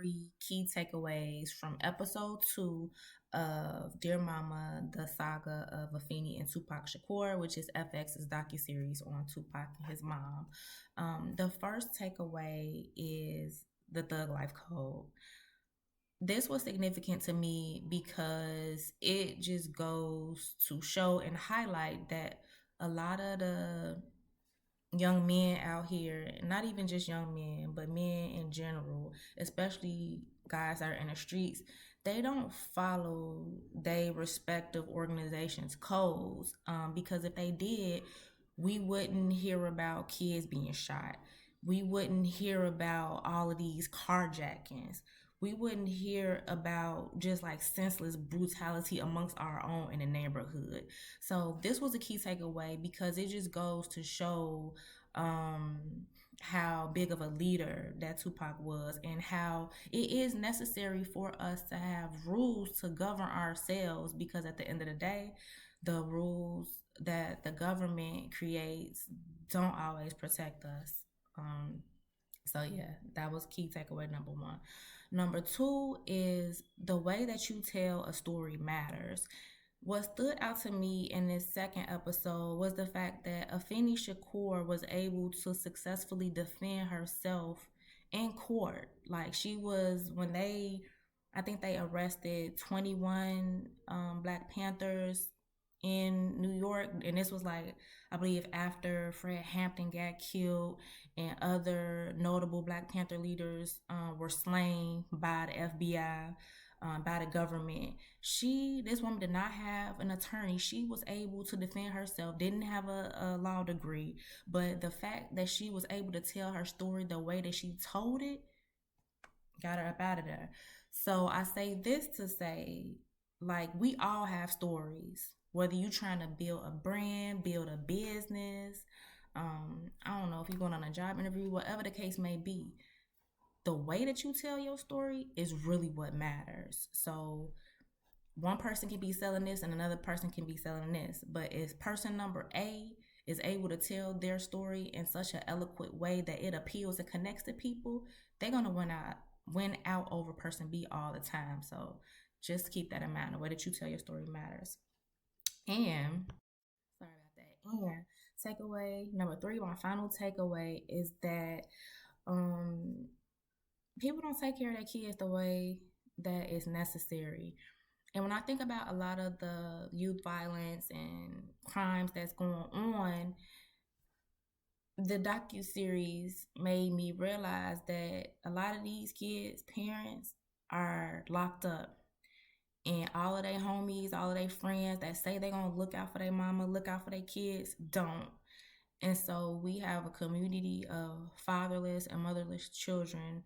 3 key takeaways from episode 2 of Dear Mama, the saga of Afeni and Tupac Shakur, which is FX's docuseries on Tupac and his mom. The first takeaway is the Thug Life Code. This was significant to me because it just goes to show and highlight that a lot of the young men out here, not even just young men, but men in general, especially guys that are in the streets, they don't follow their respective organizations' codes. Because if they did, we wouldn't hear about kids being shot. We wouldn't hear about all of these carjackings. We wouldn't hear about just like senseless brutality amongst our own in the neighborhood. So this was a key takeaway because it just goes to show um, how big of a leader that Tupac was and how it is necessary for us to have rules to govern ourselves because at the end of the day, the rules that the government creates don't always protect us. So yeah, that was key takeaway number one. Number two is the way that you tell a story matters. What stood out to me in this second episode was the fact that Afeni Shakur was able to successfully defend herself in court. Like she was when I think they arrested 21 Black Panthers in New York, and this was like I believe after Fred Hampton got killed and other notable Black Panther leaders were slain by the FBI, by the government. This woman did not have an attorney. She was able to defend herself, didn't have a law degree, but the fact that she was able to tell her story the way that she told it got her up out of there. So I say this to say, like, we all have stories. Whether you're trying to build a brand, build a business, I don't know if you're going on a job interview, whatever the case may be, the way that you tell your story is really what matters. So one person can be selling this and another person can be selling this, but if person number A is able to tell their story in such an eloquent way that it appeals and connects to people, they're gonna win out over person B all the time. So just keep that in mind. The way that you tell your story matters. And sorry about that. And takeaway number three, my final takeaway is that um people don't take care of their kids the way that is necessary. And when I think about a lot of the youth violence and crimes that's going on, the docu series made me realize that a lot of these kids' parents are locked up, and all of their homies, all of their friends that say they're gonna look out for their mama, look out for their kids, don't. And so we have a community of fatherless and motherless children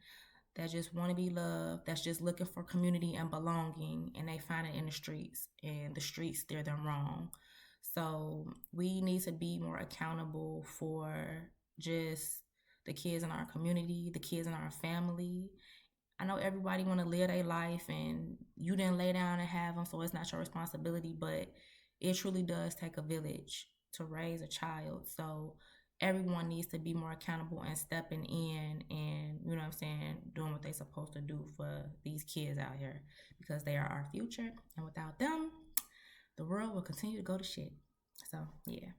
that just want to be loved, that's just looking for community and belonging, and they find it in the streets, and the streets steer them wrong. So we need to be more accountable for just the kids in our community, the kids in our family. I know everybody want to live their life, and you didn't lay down and have them, so it's not your responsibility. But it truly does take a village to raise a child. So everyone needs to be more accountable and stepping in and, you know what I'm saying, doing what they're supposed to do for these kids out here because they are our future. And without them, the world will continue to go to shit. So, yeah.